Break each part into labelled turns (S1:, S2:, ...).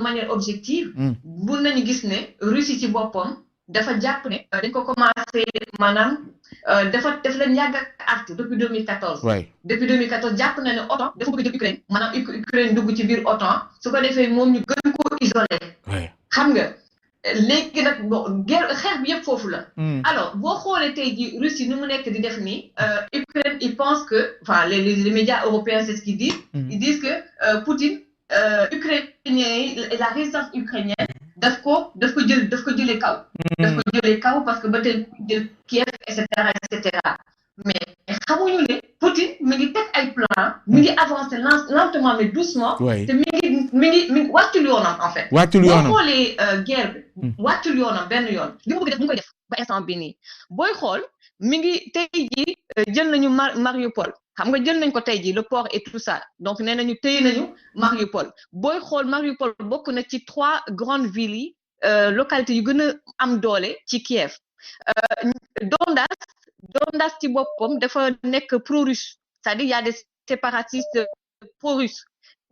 S1: manière objective mun nañu gis ne Russie ci boppam dafa jàpp ne dañ ko commencé maanaam def leen yàgg ak acte depuis 2014. Depuis 2014 jàpp na ne OTAN dafa bëgg a jël Ukraine maanaam Ukraine dugg ci biir OTAN su ko defee moom ñu gën koo isolé. xam nga léegi nag bon guerre xeex bi yëpp foofu la. Alors boo xoolee tey jii Russie ni mu nekk di def nii Ukraine il pense que enfin les médias européens c'est ce qu'ils disent. Ils disent que Poutine ukrainien yi la résistance ukrainienne daf ko jëlee kaw. daf ko jëlee kaw parce que ba tey jël Kiev et cetera mais xamuñu ne Poutine mi ngi teg ay plan mi ngi avancer lentement mais doucement. te mi ngi wàccul yoonam en fait.
S2: wàccul yoonam
S1: boo xoolee guerre bi. wàccul yoonam benn yoon li mu bëgg def mu ngi koy def ba instant bi nii booy xool mi ngi tey jii jël nañu Mariupol xam nga jël nañ ko tey jii le port et tout ça donc nee nañu téye nañu Mariupol booy xool Mariupol bokk na ci 3 grandes villes yi localités yu gën a am doole ci Kiev. Donbass ci boppam dafa nekk pro-russe c'est-à-dire y a des séparatistes pro-russes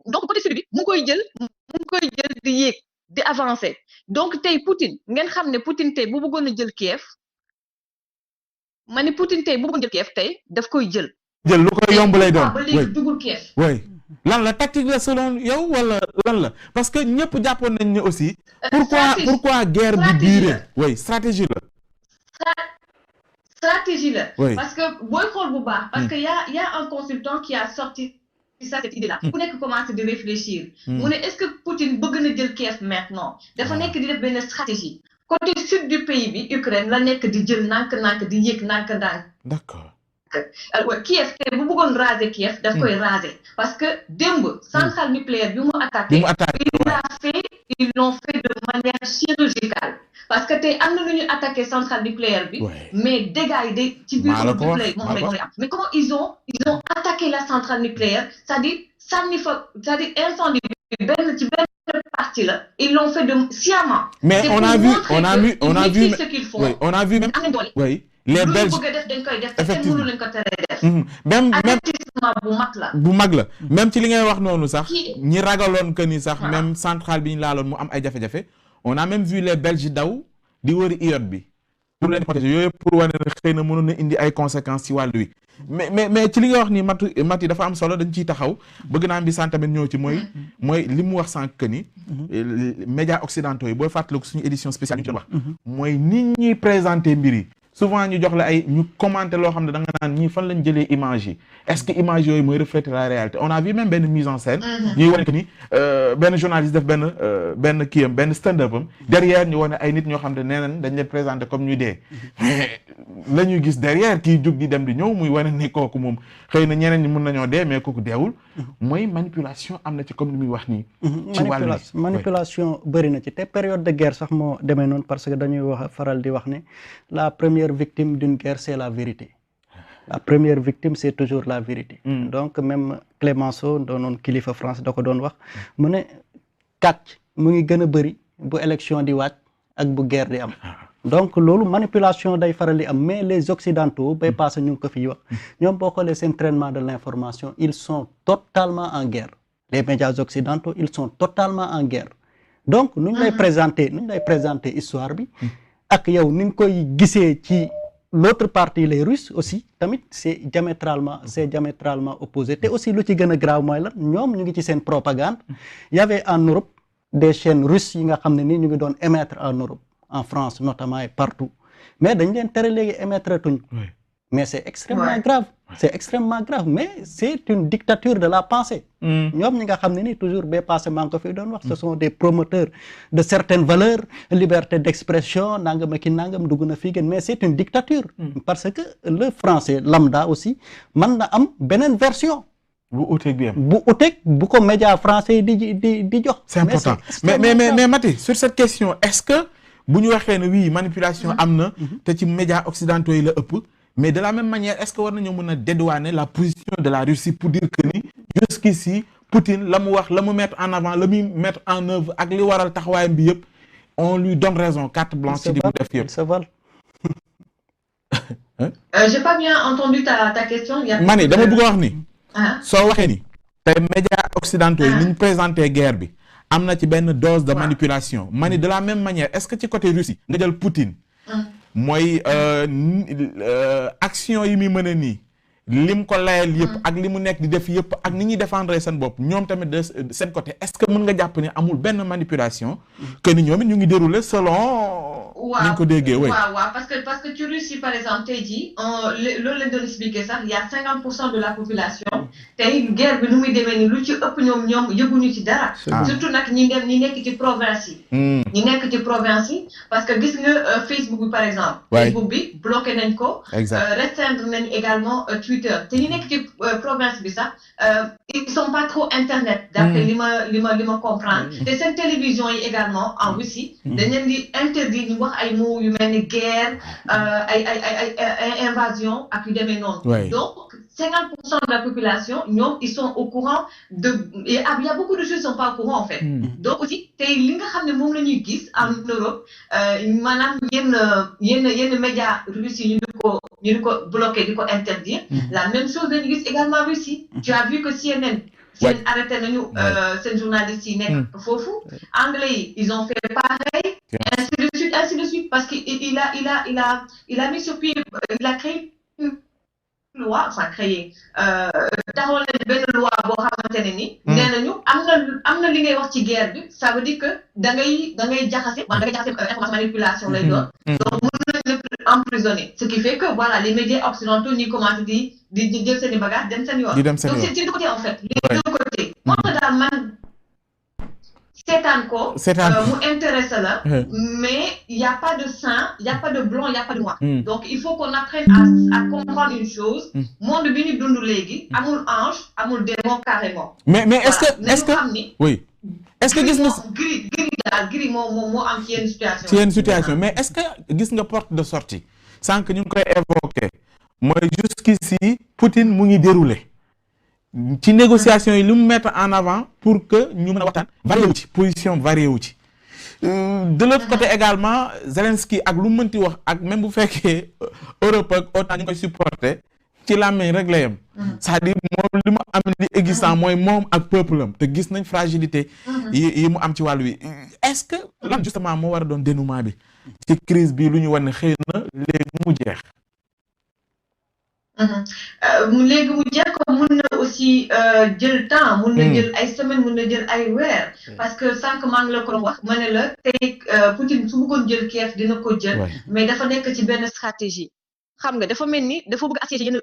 S1: donc côté sud bi mu ngi koy jël di yéeg di avancer donc tey Poutine ngeen xam ne Poutine tey bu bëggoon a jël Kiev ma ni Poutine tey bu bëggoon jël Kiev tey daf koy jël
S2: lu koy yomb lay doon
S1: ba léegi dugul Kiev.
S2: oui lan la tactique la selon yow wala lan la parce que ñëpp jàppoon nañ ne aussi pourquoi guerre bi durée oui stratégie la.
S1: Stratégie là, parce que booy xool bu baax parce que y a un consultant qui a sorti cette idée là ku nekk commencé de réfléchir mu ne est-ce que Poutine bëgg na jël Kiev maintenant dafa nekk di def benn stratégie côté sud du pays bi Ukraine la nekk di jël nànk-nànk di yéeg nànk-nànk.
S2: D'accord.
S1: Kiev te bu bëggoon raser Kiev daf koy raser parce que démb centrale nucléaire bi mu attaqué ils l'ont fait de manière chirurgicale parce que tey am na nu ñu attaqué centrale nucléaire bi mais dégâts yi ci biir moom lay am mais comment ils ont attaqué la centrale nucléaire c'est-à-dire sànni fa c'est-à-dire incendie bi benn ci benn partie la ils l'ont fait de sciemment.
S2: Mais on a vu
S1: ce qu'ils font
S2: on a vu même
S1: am nañ doole
S2: les Belges
S1: bëgg a def dañ koy def te kenn mënu leen ko teree def.
S2: même
S1: avertissement bu mag la
S2: même ci li ngay wax noonu sax ñi ragaloon que ni sax même centrale bi ñu laaloon mu am ay jafe-jafe on a même vu les Belges daw di wëri iode bi pour leen protéger yooyu pour wane ne xëy na mënoon na indi ay conséquences ci wàllu wi mais ci li nga wax ni mati dafa am solo dañ ciy taxaw bëgg naa bi sant tamit ñëw ci mooy li mu wax sànq que ni médias occidentaux yi booy fàttaliku suñu édition spéciale ñu ci wax mooy nit ñuy présenter mbir yi souvent ñu jox la ay ñu commenter loo xam ne da nga naan ñii fan lañ jëlee image yi est-ce que image yooyu mooy refléter la réalité on a vu même benn mise en scène ñuy wane que ni benn journaliste def benn kiyam benn stand-up am derrière ñu wane ay nit ñoo xam ne nee nañ dañ leen présenter comme ñuy dee mais la ñuy gis derrière kii jug di dem di ñëw muy wane ni kooku moom xëy na ñeneen ñi mun nañoo dee mais kooku deewul mooy manipulation am na ci comme ni muy wax nii ci wàllu
S3: manipulation bëri na ci te période de guerre sax moo demee noonu parce que dañuy wax faral di wax ne la première victime d'une guerre c'est la vérité. La première victime c'est toujours la vérité. Donc même Clémenceau doonoon kilifa France da ko doon wax mu ne kàcc mu ngi gën a bëri bu élection di wàcc ak bu guerre di am. Donc loolu manipulation day faral di am mais les occidentaux bay passé ñu ngi ko fiy wax ñoom boo xoolee seen traitement de l'information ils sont totalement en guerre. Les médias occidentaux ils sont totalement en guerre donc nu ñu lay présenter histoire bi. ak yow ni nga koy gisee ci l'autre partie les Russes aussi tamit c'est diamétralement opposé te aussi lu ci gën a grave mooy lan ñoom ñu ngi ci seen propagande y avait en Europe des chaînes russes yi nga xam ne ni ñu ngi doon émettre en Europe en France notamment et partout mais dañ leen tere léegi émettre tuñ mais c'est extrêmement grave mais c'est une dictature de la pensée ñoom ñi nga xam ne ni toujours ba passé maa ngi ko fi doon wax ce sont des promoteurs de certaines valeurs liberté d'expression nangam ak nangam dugg na fii gën mais c'est une dictature parce que le français lambda aussi mën na am beneen version
S2: bu uteeg
S3: bu ko média français di jox
S2: c'est important mais Mati sur cette question est-ce que bu ñu waxee ne oui manipulation am na te ci médias occidentaux yi la ëpp mais de la même manière est-ce que war nañoo mën a dédouaner la position de la Russie pour dire que ni jusqu'ici Poutine la mu wax la mu mettre en avant la muy mettre en œuvre ak li waral taxawaayam bi yëpp on lui donne raison carte blanche ci di mu def yëpp.
S1: J'ai pas bien entendu ta question.
S2: Mani dama bëgg a wax ni. soo waxee ni tey médias occidentaux yi ni ñu présenté guerre bi am na ci benn dose de manipulation mani de la même manière est-ce que ci côté Russie nga jël Poutine mooy action yi muy mën a nii lim ko layal yëpp ak li mu nekk di def yëpp ak ni ñuy défendre seen bopp ñoom tamit de seen côté est-ce que mën nga jàpp ne amul benn manipulation que ni ñoom it ñu ngi dérouler selon ni ñu ko déggee
S1: waaw parce que ci Russie par exemple tey jii loolu lañ doon expliquer sax il y a 50% de la population tey guerre bi nu muy demee ni lu ci ëpp ñoom yëguñu ci dara surtout nag ñi nekk ci province yi ñi nekk ci province yi parce que gis nga Facebook bi par exemple Facebook bi bloqué nañ ko restreindre nañ également te ñi nekk ci province bi sax ils sont pas trop internet d'après li ma comprendre te seen télévision yi également en Russie dañ leen di interdire ñu wax ay mots yu mel ni guerre ay invasion ak yu demee noonu donc 50% de la population ñoom ils sont au courant il y a beaucoup de choses qui sont pas au courant en fait donc aussi tey li nga xam ne moom la ñuy gis en Europe maanaam yenn médias russes yi ñu di ko bloqué di ko interdire la même chose dañu gis également Russie tu as vu que CNN arrêté nañu seen journalistes yi nekk foofu anglais yi ils ont fait pareil ainsi de suite parce que il a mis sur pied il a créé une loi taxawal nañ benn loi boo xamante ne ni nee nañu am na li ngay wax ci guerre bi ça veut dire que da ngay jaxase information manipulation lay doon donc mën nañ la emprisonner ce qui fait que voilà les médias occidentaux ñi commencé di jël seen i bagages dem seen yoon donc c'est deux côtés en fait les deux côtés moo tax daal man seetaan ko mu intéressé la mais il y a pas de saint il y a pas de blanc il y a pas de noir donc il faut qu'on apprenne à comprendre une chose monde bi ñu dund léegi amul ange amul démon carrément
S2: mais est-ce que oui est-ce que gis nga
S1: gris moo am ci yenn situation
S2: mais est-ce que gis nga porte de sortie sànq ñu ngi koy évoquer mooy jusqu'ici Poutine mu ngi dérouler ci négociation yi li mu mettre en avant pour que ñu mën a waxtaan varié wu ci position varié wu ci de l'autre côté également Zelensky ak lu mu mënti wax ak même bu fekkee Europe ak OTAN ñu koy supporter ci làmmiñ rek la yem c'est-à-dire moom li mu am li existant mooy moom ak peuple am te gis nañ fragilité yi mu am ci wàllu wi est-ce que lan justement moo war a doon dénouement bi ci crise bi lu ñu war ne xëy na léegi mu jeex
S1: léegi mu jeex ko mun na aussi jël temps mun na jël ay semaines mun na jël ay weer parce que sànq maa ngi la ko wax ma ne la tey Poutine su bëggoon jël Kiev dina ko jël mais dafa nekk ci benn stratégie xam nga dafa mel ni dafa bëgg assiéger yenn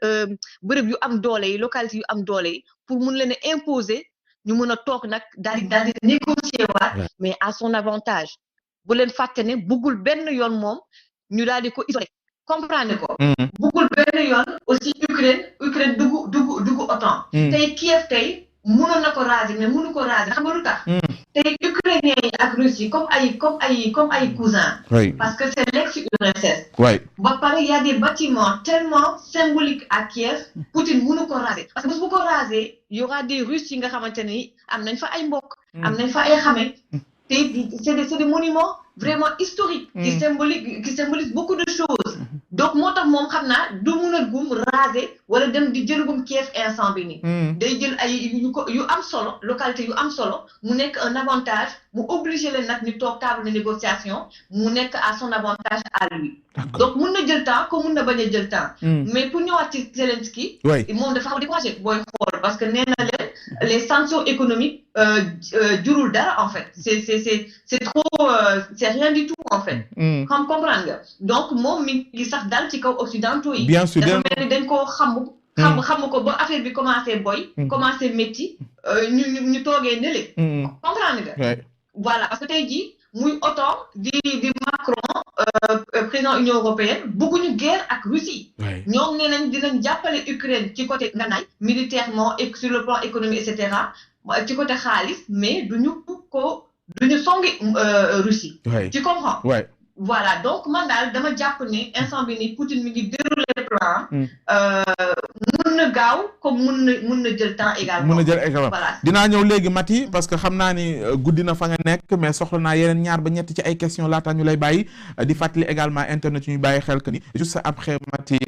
S1: bërëb yu am doole yi localité yu am doole yi pour mun leen a imposer ñu mun a toog nag daal di négocier waat mais à son avantage bu leen fàtte ne bëggul benn yoon moom ñu daal di ko isoler comprendre ko bëggul benn yoon aussi Ukraine dugg OTAN tey Kiev tey mënoon na ko raser mais mënu ko raser xam nga lu tax tey ukrainiens yi ak Russes yi comme ay cousins parce que c'est l'ex-URSS ba pare y a des bâtiments tellement symboliques à Kiev Poutine mënu ko raser parce que bés bu ko raser y aura des Russes yi nga xamante ni am nañ fa ay mbokk am nañ fa ay xame te c'est des monuments vraiment historiques qui symbolisent beaucoup de choses donc moo tax moom xam naa du mun a gum raser wala dem di jëlugum Kiev instant bi nii day jël ay yu am solo localité yu am solo mu nekk un avantage mu obligé leen nag ñu toog table de négociation mu nekk à son avantage à lui donc mun na jël temps comme mun na bañ a jël temps mais pour ñëwaat ci Zelensky moom dafa xaw découragé booy xool parce que nee na leen les sanctions économiques jurul dara en fait c'est trop c'est rien du tout en fait xam comprendre nga donc moom mi ngi sax dal ci kaw occidentaux yi
S2: bien sûr
S1: dafa mel ni dañ koo xam ko ba affaire bi commencé commencé métti ñu toogee nële comprendre nga voilà parce que tey jii muy OTAN di Macron président Union européenne bëgguñu guerre ak Russie ñoom nee nañ dinañ jàppale Ukraine ci côté nganaay militairement et sur le plan économique et cetera ci côté xaalis mais duñu songi Russie tu comprends voilà donc man daal dama jàpp ne instant bi ni Poutine mi ngi dérouler plan mun mën na gaaw comme mën na jël temps également.
S2: mën na jël également dinaa ñëw léegi Maty parce que xam naa ni guddi na fa nga nekk mais soxla naa yeneen 2 ba 3 ci ay questions laata ñu lay bàyyi di fàttali également internet ñu bàyyi xel que ni juste après Maty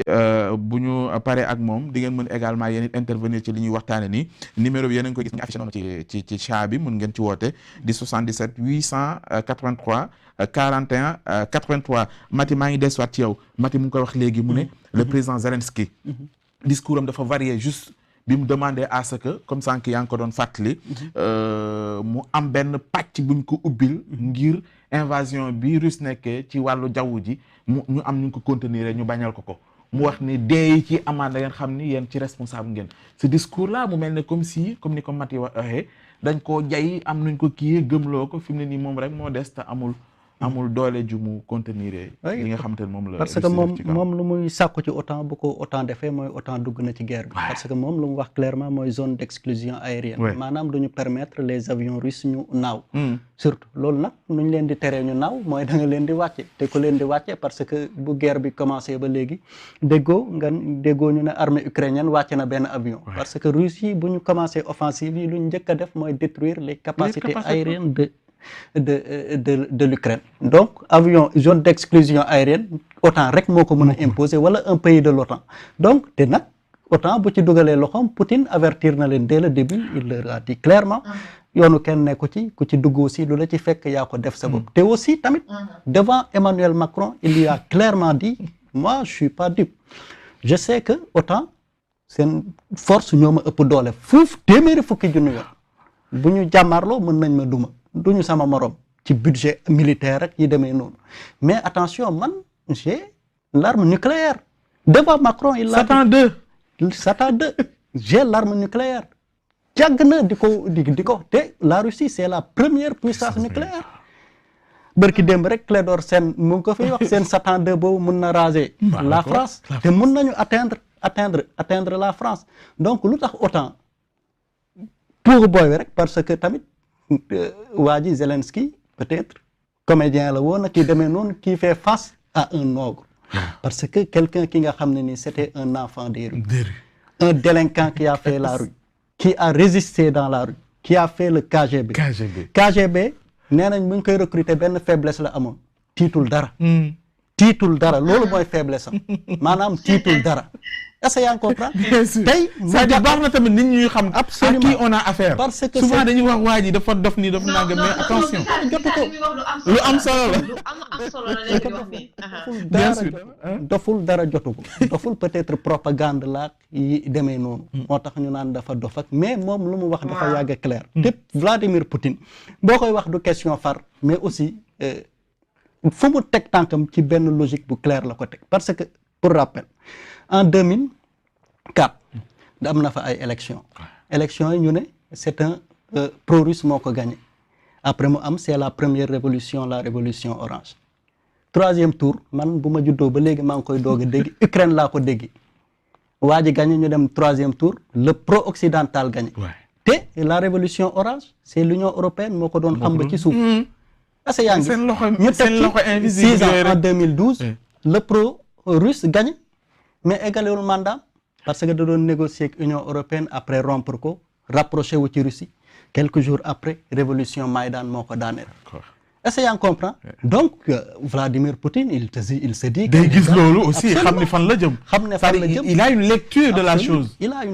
S2: bu ñu paree ak moom di ngeen mën également yéen intervenir ci li ñuy waxtaane nii numéro bi yéen a ngi koy gis nga affiché noonu ci chat bi mën ngeen ci woote di 77 883 41 83 Maty maa ngi desuwaat ci yow Maty mu ngi koy wax léegi mu ne le président Zelensky discours am dafa varié juste bi mu demandé à ce que comme sànq yaa ngi ko doon fàttali mu am benn pàcc buñ ko ubbil ngir invasion bi Russe nekkee ci wàllu jaww ji ñu am ñu ko contenir ñu bañal ko mu wax ni dee ci amaan da ngeen xam ni yéen ci responsable ngeen ce discours là mu mel ne comme ni ko Maty waxee dañ koo jay am nuñ ko kii gëmloo ko fi mu ne nii moom rek moo des te amul doole ju mu contenir li nga xam te ne moom la
S3: parce que moom lu muy sàkku ci OTAN bu ko OTAN defee mooy OTAN dugg na ci guerre bi parce que moom lu mu wax clairement mooy zone d'exclusion aérienne maanaam du ñu permettre les avions russes ñu naaw surtout loolu nag nu ñu leen di teree ñu naaw mooy da nga leen di wàcce te ku leen di wàcce parce que bu guerre bi commencé ba léegi déggoo ñu ne armée ukrainienne wàcce na benn avion parce que Russes yi bu ñu commencé offensive yi lu ñu njëkk a def mooy détruire les capacités aériennes de l'Ukraine donc avion zone d'exclusion aérienne OTAN rek moo ko mën a imposer wala un pays de l'OTAN donc te nag OTAN bu ci dugalee loxoom Poutine avertir na leen dès le début il leur a dit clairement yoonu kenn nekku ci ku ci dugg aussi lu la ci fekk yaa ko def sa bopp te aussi tamit devant Emmanuel Macron il lui a clairement dit moi je suis pas dupe je sais que OTAN seen force ñoo ma ëpp doole fuuf téeméeri fukki junni yoon bu ñu jàmmaarloo mën nañ ma duma duñu sama morom ci budget militaire rek yi demee noonu mais attention man j'ai l'arme nucléaire devant Macron il a Satan 2 j'ai l'arme nucléaire jàgg na di ko te la Russie c'est la première puissance nucléaire bërki démb rek Clédor Sène mu ngi ko fiy wax seen Satan 2 boobu mun na raser la France te mun nañu atteindre la France donc lu tax autant pour booy rek parce que tamit waa ji Zelensky peut-être comédien la woon kii demee noonu qui fait face à un ogre parce que quelqu'un ki nga xam ne ni c'était un enfant des rues un délinquant qui a fait la rue qui a résisté dans la rue qui a fait le KGB nee nañ bu ñu koy recruter benn faiblesse la amoon tiitul dara loolu mooy faiblesse am maanaam tiitul dara est-ce que yaa ngi comprendre tey
S2: c'est-à-dire baax na tamit nit ñuy xam
S3: absolument
S2: à qui on a affaire
S3: parce que
S2: souvent dañuy wax waa ji dafa dof nii dafa nangam mais attention
S1: jotu ko
S2: lu am solo
S1: la léegi wax ni
S2: bien sûr
S3: doful dara jotu ko doful peut-être propagande la yi demee noonu moo tax ñu naan dafa dof ak mais moom lu mu wax dafa yàgg clair te Vladimir Poutine boo koy wax du question far mais aussi fu mu teg tànkam ci benn logique bu clair la ko teg parce que pour rappel en 2004 am na fa ay élections yi ñu ne c'est un pro-russe moo ko gagné après mu am c'est la première révolution la révolution orange 3e tour man bu ma juddoo ba léegi maa ngi koy doog a dégg Ukraine laa ko dégg waa ji gagné ñu dem 3e tour le pro-occidental gagné te la révolution orange c'est l'Union européenne moo ko doon xam ba ci suuf asa yaa ngi ñu teg ci 6 ans en 2012 le pro-russe gagné mais égalewul mandat parce que da doon négocier ak Union européenne après rompre ko rapproché wu ci Russie quelques jours après révolution Maïdan moo ko daaneel est-ce que yaa ngi comprend donc Vladimir Poutine il se dit
S2: day gis loolu aussi xam ni fan la jëm il a une lecture de la chose
S3: il a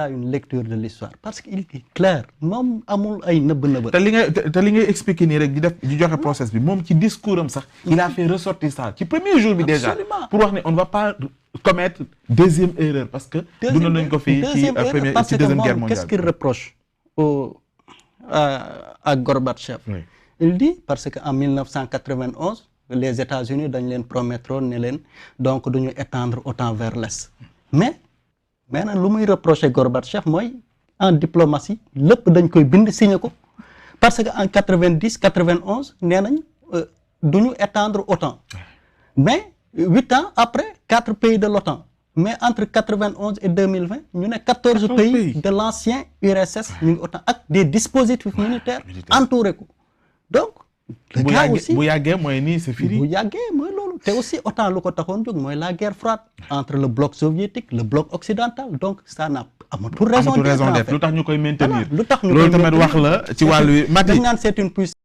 S3: une lecture de l'histoire parce que il est clair moom amul ay nëbb
S2: te li ngay expliquer nii rek di joxe process bi moom ci discours am sax il a fait ressortir ça ci premier jour bi déjà pour wax ne on ne va pas commettre deuxième erreur parce que dund nañ ko fii ci deuxième guerre mondiale
S3: qu'est-ce qu'il reproche à Gorbatchev il dit parce que en 1991 les États-Unis dañ leen promettroon ne leen donc duñu étendre autant vers l'est mais maintenant lu muy reprocher Gorbatchev mooy en diplomatie lépp dañ koy bind signé ko parce que en 91 nee nañ duñu étendre autant mais 8 ans après 4 pays de l'OTAN mais entre 91 et 2020 ñu ne 14 pays de l'ancien URSS ñu ngi autant ak des dispositifs militaires entouré ko donc le gars aussi
S2: bu yàggee mooy nii c'est fini.
S3: bu yàggee mooy loolu te aussi autant lu ko taxoon jóg mooy la guerre froide entre le bloc soviétique le bloc occidental donc ça n'a amatul raison d'être
S2: lu tax ñu koy maintenir.
S3: lu tax ñu
S2: loolu tamit wax la ci wàllu wi.
S3: dañ naan c'est une puissance